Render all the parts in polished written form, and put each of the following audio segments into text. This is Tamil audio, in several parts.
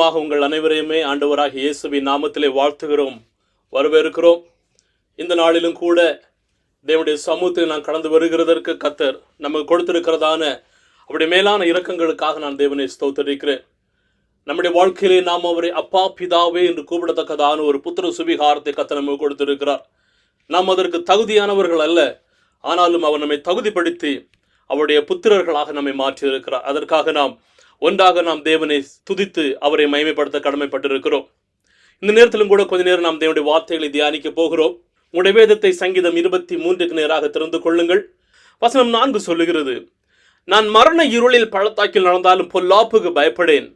மீண்டுமாக உங்கள் அனைவரையுமே ஆண்டவராகிய இயேசுவின் நாமத்திலே வாழ்த்துகிறோம், வரவேற்கிறோம். இந்த நாளிலும் கூட தேவனுடைய சமூகத்தில் நான் கடந்து வருகிறதற்கு கர்த்தர் நமக்கு கொடுத்திருக்கிறதான அவருடைய மேலான இரக்கங்களுக்காக நான் தேவனை ஸ்தோத்தரிக்கிறேன். நம்முடைய வாழ்க்கையிலே நாம் அவரை அப்பா பிதாவே என்று கூப்பிடத்தக்கதான ஒரு புத்திர சுவிகாரத்தை கர்த்தர் நமக்கு கொடுத்திருக்கிறார். நாம் அதற்கு தகுதியானவர்கள் அல்ல, ஆனாலும் அவர் நம்மை தகுதிப்படுத்தி அவருடைய புத்திரர்களாக நம்மை மாற்றியிருக்கிறார். அதற்காக நாம் ஒன்றாக தேவனை துதித்து அவரை மகிமைப்படுத்த கடமைப்பட்டிருக்கிறோம். இந்த நேரத்திலும் கூட கொஞ்ச நேரம் நாம் தேவனுடைய வார்த்தைகளை தியானிக்க போகிறோம். உங்களுடைய வேதத்தை சங்கீதம் 23 நேராக திறந்து கொள்ளுங்கள். வசனம் 4 சொல்லுகிறது, நான் மரண இருளில் பள்ளத்தாக்கில் நடந்தாலும் பொல்லாப்புக்கு பயப்படேன்,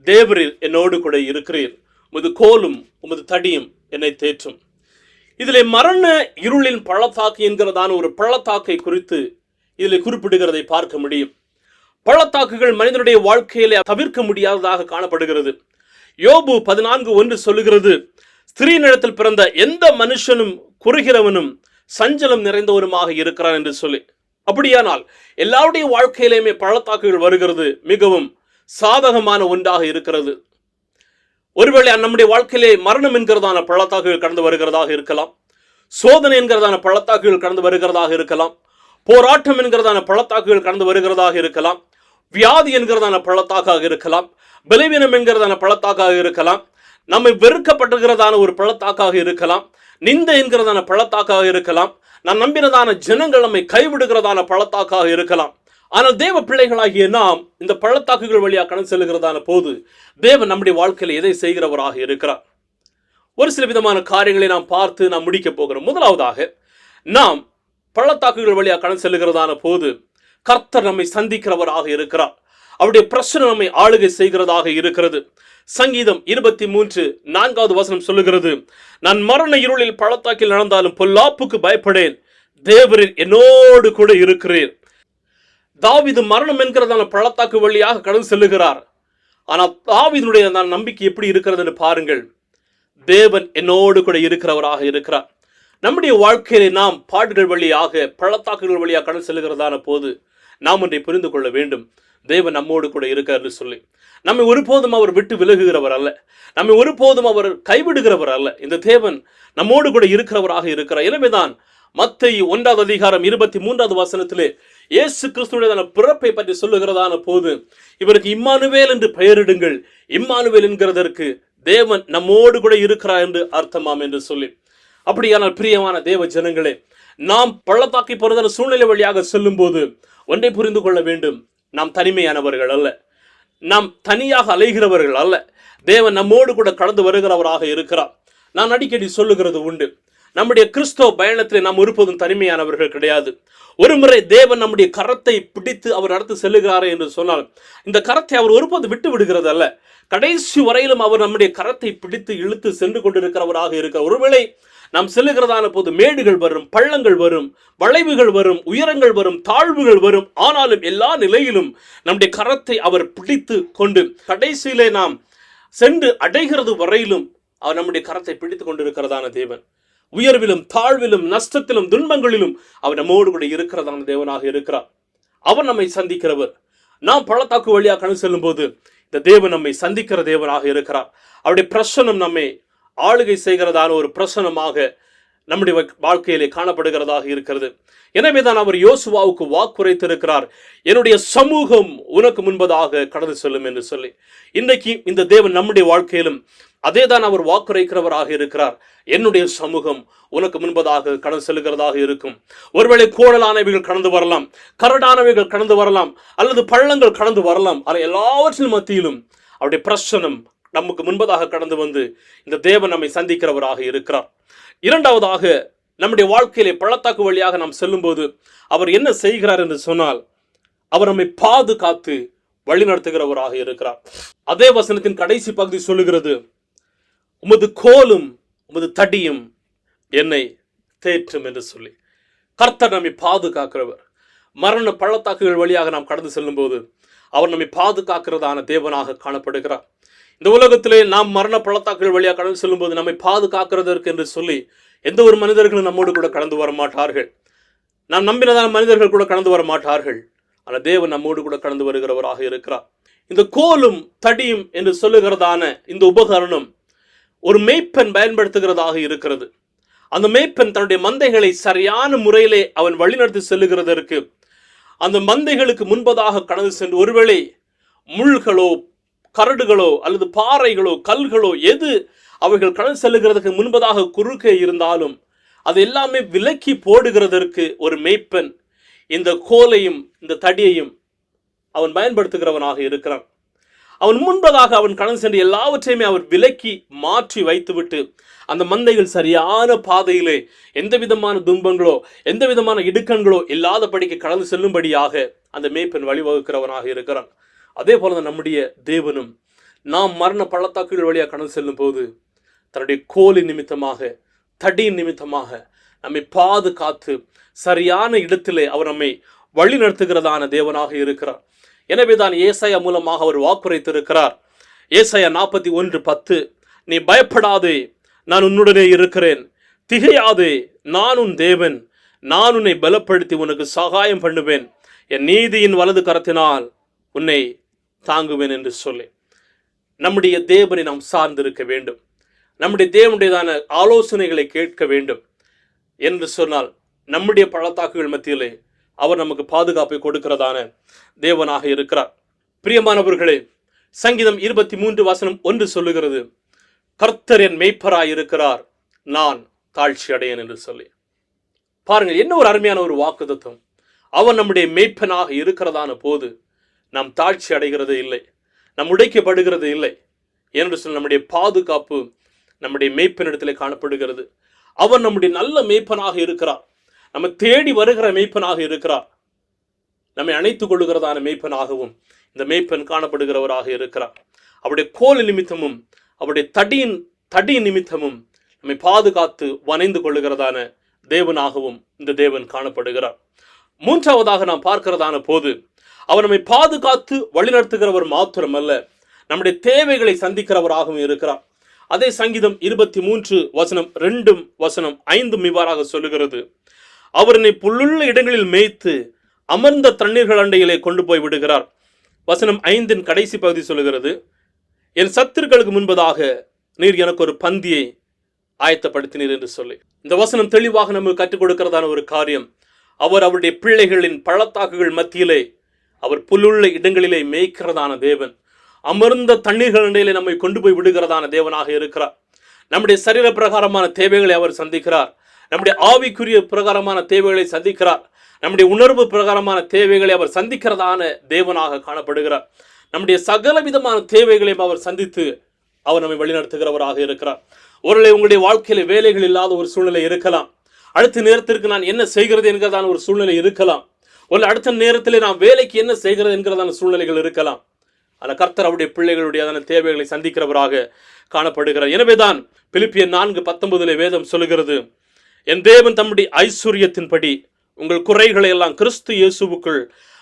தேவரீர் என்னோடு கூட இருக்கிறீர், உமது கோலும் உமது தடியும் என்னை தேற்றும். இதிலே மரண இருளின் பள்ளத்தாக்கு என்கிறதான ஒரு பள்ளத்தாக்கை குறித்து இதில் குறிப்பிடுகிறதை பார்க்க முடியும். பள்ளத்தாக்குகள் மனிதனுடைய வாழ்க்கையிலே தவிர்க்க முடியாததாக காணப்படுகிறது. யோபு 14:1 சொல்லுகிறது, ஸ்திரீனிடத்தில் பிறந்த எந்த மனுஷனும் குறுகிறவனும் சஞ்சலம் நிறைந்தவனுமாக இருக்கிறான் என்று சொல்லி. அப்படியானால் எல்லாருடைய வாழ்க்கையிலுமே பள்ளத்தாக்குகள் வருகிறது மிகவும் சாதகமான ஒன்றாக இருக்கிறது. ஒருவேளை நம்முடைய வாழ்க்கையிலே மரணம் என்கிறதான பள்ளத்தாக்குகள் கடந்து வருகிறதாக இருக்கலாம், சோதனை என்கிறதான பள்ளத்தாக்குகள் கடந்து வருகிறதாக இருக்கலாம், போராட்டம் என்கிறதான பள்ளத்தாக்குகள் கடந்து வருகிறதாக இருக்கலாம், வியாதி என்கிறதான பள்ளத்தாக்காக இருக்கலாம், பலவீனம் என்கிறதான பள்ளத்தாக்காக இருக்கலாம், நம்மை வெறுக்கப்பட்டிருக்கிறதான ஒரு பள்ளத்தாக்காக இருக்கலாம், நிந்தை என்கிறதான பள்ளத்தாக்காக இருக்கலாம், நான் நம்பினதான ஜனங்கள் நம்மை கைவிடுகிறதான பள்ளத்தாக்காக இருக்கலாம். ஆனால் தேவ பிள்ளைகளாகிய நாம் இந்த பள்ளத்தாக்குகள் வழியாக கடந்து செல்லுகிறதான போது தேவன் நம்முடைய வாழ்க்கையில் எதை செய்கிறவராக இருக்கிறார்? ஒரு சில விதமான காரியங்களை நாம் பார்த்து நாம் முடிக்க போகிறோம். முதலாவதாக, நாம் பள்ளத்தாக்குகள் வழியாக கடந்து செல்லுகிறதான போது கர்த்தர் நம்மை சந்திக்கிறவராக இருக்கிறார். அவருடைய பிரச்சனை நம்மை ஆளுகை செய்கிறதாக இருக்கிறது. சங்கீதம் 23:4 சொல்லுகிறது, நான் மரண இருளில் பள்ளத்தாக்கில் நடந்தாலும் பொல்லாப்புக்கு பயப்படேன், தேவரீர் என்னோடு கூட இருக்கிறீர். தாவீது மரணம் என்கிறதான பள்ளத்தாக்கு வழியாக கடந்து செல்லுகிறார். ஆனால் தாவீதுடைய நம்பிக்கை எப்படி இருக்கிறது என்று பாருங்கள். தேவன் என்னோடு கூட இருக்கிறவராக இருக்கிறார். நம்முடைய வாழ்க்கையிலே நாம் பாடுகள் வழியாக பள்ளத்தாக்குகள் வழியாக கடந்து செல்லுகிறதான போது நாம் ஒன்றை புரிந்து கொள்ள வேண்டும், தேவன் நம்மோடு கூட இருக்கார் என்று சொல்லி. நம்மை ஒருபோதும் அவர் விட்டு விலகுகிறவர் அல்ல, நம்மை ஒருபோதும் அவர் கைவிடுகிறவர் அல்ல. இந்த தேவன் நம்மோடு கூட இருக்கிறவராக இருக்கிறார். எனவேதான் மத்தேயு 1:23 இயேசு கிறிஸ்துவினுடைய பிறப்பை பற்றி சொல்லுகிறதான போது இவருக்கு இம்மானுவேல் என்று பெயரிடுங்கள், இம்மானுவேல் என்கிறதற்கு தேவன் நம்மோடு கூட இருக்கிறார் என்று அர்த்தமாம் என்று சொல்லி. அப்படியானால் பிரியமான தேவ ஜனங்களே, நாம் பள்ளத்தாக்கி போறதான சூழ்நிலை வழியாக செல்லும் போது ஒன்றை புரிந்து கொள்ள வேண்டும், நாம் தனிமையானவர்கள் அல்ல, நாம் தனியாக அலைகிறவர்கள் அல்ல. தேவன் நம்மோடு கூட கடந்து வருகிறவராக இருக்கிறார். நான் அடிக்கடி சொல்லுகிறது உண்டு, நம்முடைய கிறிஸ்தவ பயணத்தில் நாம் ஒருபோதும் தனிமையானவர்கள் கிடையாது. ஒரு முறை தேவன் நம்முடைய கரத்தை பிடித்து அவர் நடத்தி செல்லுகிறாரே என்று சொன்னால் இந்த கரத்தை அவர் ஒருபோது விட்டு விடுகிறது அல்ல, கடைசி வரையிலும் அவர் நம்முடைய கரத்தை பிடித்து இழுத்து சென்று கொண்டிருக்கிறவராக இருக்கிறார். ஒருவேளை நாம் செல்லுகிறதான போது மேடுகள் வரும், பள்ளங்கள் வரும், வளைவுகள் வரும், உயரங்கள் வரும், தாழ்வுகள் வரும். ஆனாலும் எல்லா நிலையிலும் நம்முடைய கரத்தை அவர் பிடித்து கொண்டு கடைசியிலே நாம் சென்று அடைகிறது வரையிலும் அவர் நம்முடைய கரத்தை பிடித்து கொண்டிருக்கிறதான தேவன். உயர்விலும் தாழ்விலும் நஷ்டத்திலும் துன்பங்களிலும் அவர் நம்மோடு கூட இருக்கிறதான தேவனாக இருக்கிறார். அவர் நம்மை சந்திக்கிறவர். நாம் பள்ளத்தாக்கு வழியாக கடந்து செல்லும் போது இந்த தேவன் நம்மை சந்திக்கிற தேவனாக இருக்கிறார். அவருடைய பிரசன்னம் நம்மை ஆளுகை செய்கிறதான ஒரு பிரசனமாக நம்முடைய வாழ்க்கையிலே காணப்படுகிறதாக இருக்கிறது. எனவேதான் அவர் யோசுவாவுக்கு வாக்குரைத்திருக்கிறார், என்னுடைய சமூகம் உனக்கு முன்பதாக கடந்து செல்லும் என்று சொல்லி. இன்றைக்கு இந்த தேவன் நம்முடைய வாழ்க்கையிலும் அதே தான் அவர் வாக்குரைக்கிறவராக இருக்கிறார். என்னுடைய சமூகம் உனக்கு முன்பதாக கடந்து செல்லுகிறதாக இருக்கும். ஒருவேளை கோடலானவைகள் கடந்து வரலாம், கரடானவைகள் கடந்து வரலாம், அல்லது பள்ளங்கள் கடந்து வரலாம். ஆனால் எல்லாவற்றின் மத்தியிலும் அவருடைய பிரசனம் நமக்கு முன்பதாக கடந்து வந்து இந்த தேவன் நம்மை சந்திக்கிறவராக இருக்கிறார். இரண்டாவதாக, நம்முடைய வாழ்க்கையிலே பள்ளத்தாக்கு வழியாக நாம் செல்லும் போது அவர் என்ன செய்கிறார் என்று சொன்னால், அவர் நம்மை பாதுகாத்து வழிநடத்துகிறவராக இருக்கிறார். அதே வசனத்தின் கடைசி பகுதி சொல்லுகிறது, உமது கோலும் உமது தடியும் என்னை தேற்றும் என்று சொல்லி. கர்த்தர் நம்மை பாதுகாக்கிறவர். மரண பள்ளத்தாக்குகள் வழியாக நாம் கடந்து செல்லும் போது அவர் நம்மை பாதுகாக்கிறதான தேவனாக காணப்படுகிறார். இந்த உலகத்திலே நாம் மரண பள்ளத்தாக்குகள் வழியாக கடந்து செல்லும் போது நம்மை பாதுகாக்கிறதற்கு என்று சொல்லி எந்த ஒரு மனிதர்களும் நம்மோடு கூட கடந்து வர மாட்டார்கள். நாம் நம்பினதான மனிதர்கள் கூட கடந்து வர மாட்டார்கள். ஆனால் தேவன் நம்மோடு கூட கடந்து வருகிறவராக இருக்கிறார். இந்த கோலும் தடியும் என்று சொல்லுகிறதான இந்த உபகரணம் ஒரு மேய்ப்பன் பயன்படுத்துகிறதாக இருக்கிறது. அந்த மேய்ப்பன் தன்னுடைய மந்தைகளை சரியான முறையிலே அவன் வழிநடத்தி செல்லுகிறதற்கு அந்த மந்தைகளுக்கு முன்பதாக கடந்து சென்று ஒருவேளை முள்களோ கரடுகளோ அல்லது பாறைகளோ கல்களோ எது அவைகள் கடந்து செல்லுகிறதுக்கு முன்பதாக குறுக்கே இருந்தாலும் அது எல்லாமே விலக்கி போடுகிறதற்கு ஒரு மேய்ப்பன் இந்த கோலையும் இந்த தடியையும் அவன் பயன்படுத்துகிறவனாக இருக்கிறான். அவன் முன்பதாக அவன் கடந்து சென்று எல்லாவற்றையுமே அவர் விலக்கி மாற்றி வைத்துவிட்டு அந்த மந்தைகள் சரியான பாதையிலே எந்த விதமான துன்பங்களோ எந்த விதமான இடுக்கண்களோ இல்லாதபடிக்கு கடந்து செல்லும்படியாக அந்த மேய்ப்பன் வழிவகுக்கிறவனாக இருக்கிறான். அதே போல நம்முடைய தேவனும் நாம் மரண பள்ளத்தாக்குகள் வழியாக கடந்து செல்லும் போது தன்னுடைய கோலின் நிமித்தமாக தடியின் நிமித்தமாக நம்மை பாதுகாத்து சரியான இடத்திலே அவர் நம்மை வழி நடத்துகிறதான தேவனாக இருக்கிறார். எனவே தான் ஏசாயா மூலமாக அவர் வாக்குரைத்திருக்கிறார். ஏசாயா 41:10, நீ பயப்படாதே, நான் உன்னுடனே இருக்கிறேன், திகையாதே, நான் உன் தேவன், நான் உன்னை பலப்படுத்தி உனக்கு சகாயம் பண்ணுவேன், என் நீதியின் வலது கரத்தினால் உன்னை தாங்குவேன் என்று சொல்லி நம்முடைய தேவனை நாம் சார்ந்திருக்க வேண்டும். நம்முடைய தேவனுடையதான ஆலோசனைகளை கேட்க வேண்டும் என்று சொன்னால் நம்முடைய பள்ளத்தாக்குகள் மத்தியிலே அவர் நமக்கு பாதுகாப்பை கொடுக்கிறதான தேவனாக இருக்கிறார். பிரியமானவர்களே, சங்கீதம் 23:1 சொல்லுகிறது, கர்த்தர் என் மேய்ப்பராய் இருக்கிறார், நான் தாழ்ச்சி அடையேன் என்று சொல்லி. பாருங்கள், என்ன ஒரு அருமையான ஒரு வாக்குத்தத்தம். அவன் நம்முடைய மேய்ப்பனாக இருக்கிறதான போது நாம் தாழ்ச்சி அடைகிறது இல்லை, நம் உடைக்கப்படுகிறது இல்லை என்று சொல்லி நம்முடைய பாதுகாப்பு நம்முடைய மேய்ப்பனிடத்திலே காணப்படுகிறது. அவன் நம்முடைய நல்ல மேய்ப்பனாக இருக்கிறார், நம்ம தேடி வருகிற மேய்ப்பனாக இருக்கிறார், நம்மை அணைத்துக் கொள்ளுகிறதான மேய்ப்பனாகவும் இந்த மேய்ப்பன் காணப்படுகிறவராக இருக்கிறார். அவருடைய கோல் நிமித்தமும் அவருடைய தடியின் நிமித்தமும் நம்மை பாதுகாத்து வணைந்து கொள்ளுகிறதான தேவனாகவும் இந்த தேவன் காணப்படுகிறார். மூன்றாவதாக நாம் பார்க்கிறதான போது அவர் நம்மை பாதுகாத்து வழிநடத்துகிறவர் மாத்திரமல்ல, நம்முடைய தேவைகளை சந்திக்கிறவராகவும் இருக்கிறார். அதே சங்கீதம் 23:2-5 இவ்வாறாக சொல்லுகிறது, அவர் என்னை புல்லுள்ள இடங்களில் மேய்த்து அமர்ந்த தண்ணீர்கள் அண்டையிலே கொண்டு போய் விடுகிறார். வசனம் 5 கடைசி பகுதி சொல்லுகிறது, என் சத்துருக்களுக்கு முன்பதாக நீர் எனக்கு ஒரு பந்தியை ஆயத்தப்படுத்தினீர் என்று சொல்லி. இந்த வசனம் தெளிவாக நமக்கு கற்றுக் கொடுக்கிறதான ஒரு காரியம். அவர் அவருடைய பிள்ளைகளின் பள்ளத்தாக்குகள் மத்தியிலே அவர் புல்லுள்ள இடங்களிலே மேய்க்கிறதான தேவன், அமர்ந்த தண்ணீர்கள் அண்டையிலே நம்மை கொண்டு போய் விடுகிறதான தேவனாக இருக்கிறார். நம்முடைய சரீர பிரகாரமான தேவைகளை அவர் சந்திக்கிறார், நம்முடைய ஆவிக்குரிய பிரகாரமான தேவைகளை சந்திக்கிறார், நம்முடைய உணர்வு பிரகாரமான தேவைகளை அவர் சந்திக்கிறதான தேவனாக காணப்படுகிறார். நம்முடைய சகல விதமான தேவைகளையும் அவர் சந்தித்து அவர் நம்மை வழிநடத்துகிறவராக இருக்கிறார். ஒருவேளை உங்களுடைய வாழ்க்கையில வேலைகள் இல்லாத ஒரு சூழ்நிலை இருக்கலாம், அடுத்த நேரத்திற்கு நான் என்ன செய்கிறது என்கிறதான ஒரு சூழ்நிலை இருக்கலாம், ஒரு அடுத்த நேரத்தில் நாம் வேலைக்கு என்ன செய்கிறது என்கிறதான சூழ்நிலைகள் இருக்கலாம். ஆனால் கர்த்தர் அவருடைய பிள்ளைகளுடைய தேவைகளை சந்திக்கிறவராக காணப்படுகிறார். எனவேதான் பிலிப்பியர் 4:19 வேதம் சொல்லுகிறது, என் தேவன் தம்முடைய ஐஸ்வர்யத்தின்படி உங்கள் குறைகளை எல்லாம் கிறிஸ்து இயேசுவுக்குள்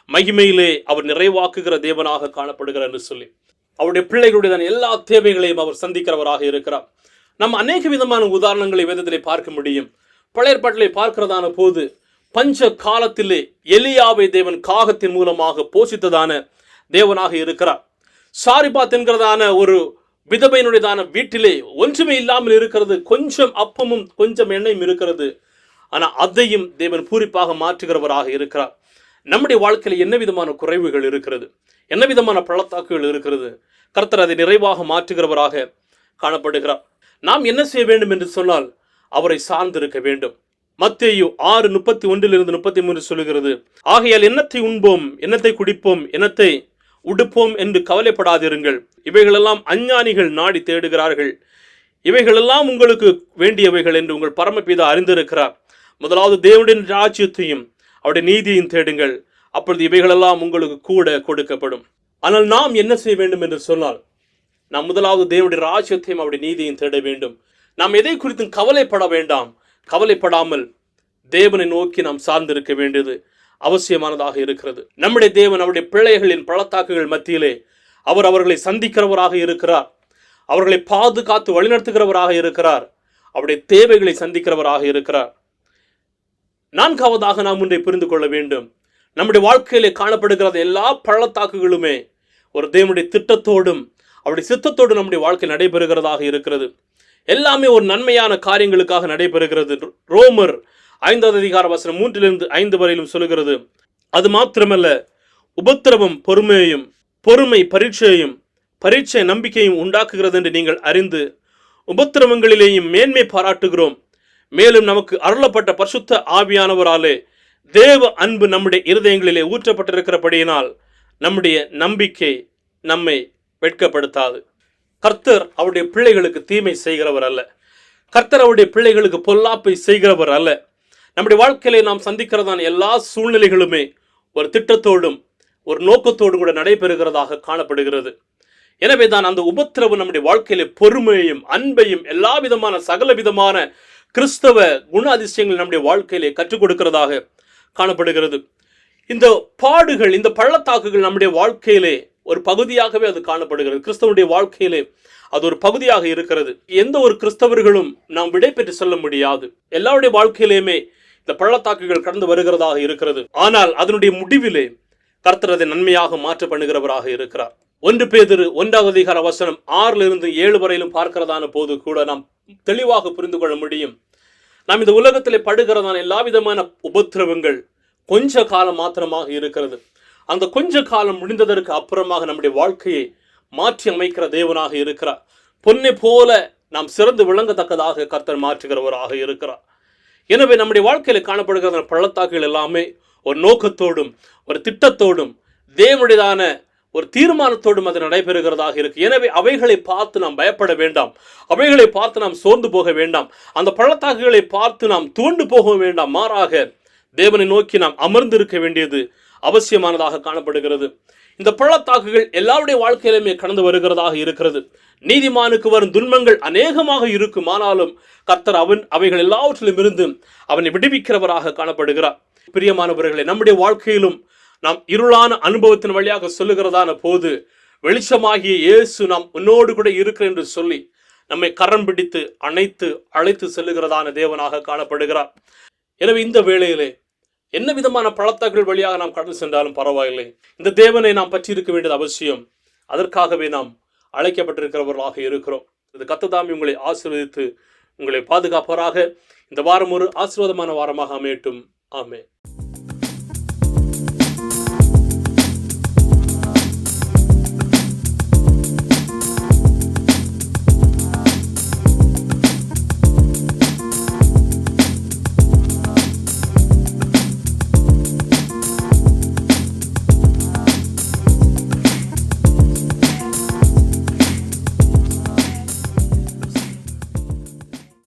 மகிமையிலே அவர் நிறைவாக்குகிற தேவனாக காணப்படுகிறார் என்று சொல்லி அவருடைய பிள்ளைகளுடைய எல்லா தேவைகளையும் அவர் சந்திக்கிறவராக இருக்கிறார். நம்ம அநேக விதமான உதாரணங்களை வேதத்திலே பார்க்க முடியும். பழைய ஏற்பாட்டிலே பார்க்கிறதான போது பஞ்ச காலத்திலே எலியாவை தேவன் காகத்தின் மூலமாக போஷித்ததான தேவனாக இருக்கிறார். சாரிபாத் என்கிறதான ஒரு விதவையினுடையதான வீட்டிலே ஒன்றுமே இல்லாமல் இருக்கிறது, கொஞ்சம் அப்பமும் கொஞ்சம் எண்ணெயும் இருக்கிறது, ஆனால் அதையும் தேவன் பூரிப்பாக மாற்றுகிறவராக இருக்கிறார். நம்முடைய வாழ்க்கையில் என்ன விதமான குறைவுகள் இருக்கிறது, என்ன விதமான பள்ளத்தாக்குகள் இருக்கிறது, கர்த்தர் அதை நிறைவாக மாற்றுகிறவராக காணப்படுகிறார். நாம் என்ன செய்ய வேண்டும் என்று சொன்னால் அவரை சார்ந்திருக்க வேண்டும். மத்தேயு 6:31-33 சொல்லுகிறது, ஆகையால் என்னத்தை உண்போம், என்னத்தை குடிப்போம், என்னத்தை உடுப்போம் என்று கவலைப்படாதிருங்கள், இவைகளெல்லாம் அஞ்ஞானிகள் நாடி தேடுகிறார்கள், இவைகளெல்லாம் உங்களுக்கு வேண்டியவைகள் என்று உங்கள் பரமபிதா அறிந்திருக்கிறார். முதலாவது தேவனுடைய ராஜ்யத்தையும் அவருடைய நீதியையும் தேடுங்கள், அப்பொழுது இவைகளெல்லாம் உங்களுக்கு கூட கொடுக்கப்படும். ஆனால் நாம் என்ன செய்ய வேண்டும் என்று சொன்னால் நாம் முதலாவது தேவனுடைய ராஜ்யத்தையும் அவருடைய நீதியையும் தேட வேண்டும். நாம் எதை குறித்தும் கவலைப்பட வேண்டாம். கவலைப்படாமல் தேவனை நோக்கி நாம் சார்ந்திருக்க வேண்டியது அவசியமானதாக இருக்கிறது. நம்முடைய தேவன் அவருடைய பிள்ளைகளின் பள்ளத்தாக்குகள் மத்தியிலே அவர் அவர்களை சந்திக்கிறவராக இருக்கிறார், அவர்களை பாதுகாத்து வழிநடத்துகிறவராக இருக்கிறார், அவருடைய தேவைகளை சந்திக்கிறவராக இருக்கிறார். நான்காவதாக நாம் ஒன்றை புரிந்து கொள்ள வேண்டும். நம்முடைய வாழ்க்கையிலே காணப்படுகிறது எல்லா பள்ளத்தாக்குகளுமே ஒரு தேவனுடைய திட்டத்தோடும் அவருடைய சித்தத்தோடு நம்முடைய வாழ்க்கை நடைபெறுகிறதாக இருக்கிறது. எல்லாமே ஒரு நன்மையான காரியங்களுக்காக நடைபெறுகிறது. ரோமர் 5வது அதிகார வசனம் 3-5 வரையிலும் சொல்லுகிறது. அது மாத்திரமல்ல, உபத்திரவம் பொறுமையையும், பொறுமை பரீட்சையையும், பரீட்சை நம்பிக்கையும் உண்டாக்குகிறது என்று நீங்கள் அறிந்து உபத்திரவங்களிலேயும் மேன்மை பாராட்டுகிறோம். மேலும் நமக்கு அருளப்பட்ட பரிசுத்த ஆவியானவராலே தேவ அன்பு நம்முடைய இருதயங்களிலே ஊற்றப்பட்டிருக்கிறபடியினால் நம்முடைய நம்பிக்கை நம்மை வெட்கப்படுத்தாது. கர்த்தர் அவருடைய பிள்ளைகளுக்கு தீமை செய்கிறவர் அல்ல. கர்த்தர் அவருடைய பிள்ளைகளுக்கு பொல்லாப்பை செய்கிறவர் அல்ல. நம்முடைய வாழ்க்கையிலே நாம் சந்திக்கிறதான எல்லா சூழ்நிலைகளுமே ஒரு திட்டத்தோடும் ஒரு நோக்கத்தோடும் கூட நடைபெறுகிறதாக காணப்படுகிறது. எனவே தான் அந்த உபத்திரவு நம்முடைய வாழ்க்கையிலே பொறுமையையும் அன்பையும் எல்லா விதமான சகல விதமான கிறிஸ்தவ குண அதிசயங்கள் நம்முடைய வாழ்க்கையிலே கற்றுக் கொடுக்கிறதாக காணப்படுகிறது. இந்த பாடுகள், இந்த பள்ளத்தாக்குகள் நம்முடைய வாழ்க்கையிலே ஒரு பகுதியாகவே அது காணப்படுகிறது. கிறிஸ்தவனுடைய வாழ்க்கையிலே அது ஒரு பகுதியாக இருக்கிறது. எந்த ஒரு கிறிஸ்தவர்களும் நாம் விடை பெற்று சொல்ல முடியாது. எல்லாருடைய வாழ்க்கையிலுமே இந்த பள்ளத்தாக்குகள் கடந்து வருகிறதாக இருக்கிறது. ஆனால் அதனுடைய முடிவிலே கர்த்தர் அதை நன்மையாக மாற்ற பண்ணுகிறவராக இருக்கிறார். 1 பேதுரு 1வது அதிகார வசனம் 6-7 வரையிலும் பார்க்கிறதான போது கூட நாம் தெளிவாக புரிந்து கொள்ள முடியும். நாம் இந்த உலகத்திலே படுகிறதான எல்லா விதமான உபத்திரவங்கள் கொஞ்ச காலம் மாத்திரமாக இருக்கிறது. அந்த கொஞ்ச காலம் முடிந்ததற்கு அப்புறமாக நம்முடைய வாழ்க்கையை மாற்றி அமைக்கிற தேவனாக இருக்கிறார். பொன்னை போல நாம் சிறந்து விளங்கத்தக்கதாக கர்த்தர் மாற்றுகிறவராக இருக்கிறார். எனவே நம்முடைய வாழ்க்கையில காணப்படுகிற பள்ளத்தாக்குகள் எல்லாமே ஒரு நோக்கத்தோடும் ஒரு திட்டத்தோடும் தேவனுடையதான ஒரு தீர்மானத்தோடும் அது நடைபெறுகிறதாக இருக்கு. எனவே அவைகளை பார்த்து நாம் பயப்பட வேண்டாம். அவைகளை பார்த்து நாம் சோர்ந்து போக வேண்டாம். அந்த பள்ளத்தாக்குகளை பார்த்து நாம் துவண்டு போக வேண்டாம். மாறாக தேவனை நோக்கி நாம் அமர்ந்திருக்க வேண்டியது அவசியமானதாக காணப்படுகிறது. இந்த பள்ளத்தாக்குகள் எல்லாருடைய வாழ்க்கையிலுமே கடந்து வருகிறதாக இருக்கிறது. நீதிமானுக்கு வரும் துன்பங்கள் அநேகமாக இருக்கும். ஆனாலும் கர்த்தர் அவைகள் எல்லாவற்றிலும் இருந்து அவனை விடுவிக்கிறவராக காணப்படுகிறார். பிரியமானவர்களே, நம்முடைய வாழ்க்கையிலும் நாம் இருளான அனுபவத்தின் வழியாக சொல்லுகிறதான போது வெளிச்சமாகிய இயேசு நாம் உன்னோடு கூட இருக்கிற என்று சொல்லி நம்மை கரம் பிடித்து அழைத்து செல்லுகிறதான தேவனாக காணப்படுகிறார். எனவே இந்த வேளையிலே என்ன விதமான பள்ளத்தாக்குகள் வழியாக நாம் கடந்து சென்றாலும் பரவாயில்லை, இந்த தேவனை நாம் பற்றி இருக்க வேண்டியது அவசியம். அதற்காகவே நாம் அழைக்கப்பட்டிருக்கிறவர்களாக இருக்கிறோம். இது கர்த்தர் உங்களை ஆசீர்வதித்து உங்களை பாதுகாப்பவராக. இந்த வாரம் ஒரு ஆசீர்வாதமான வாரமாக அமையட்டும். ஆமென்.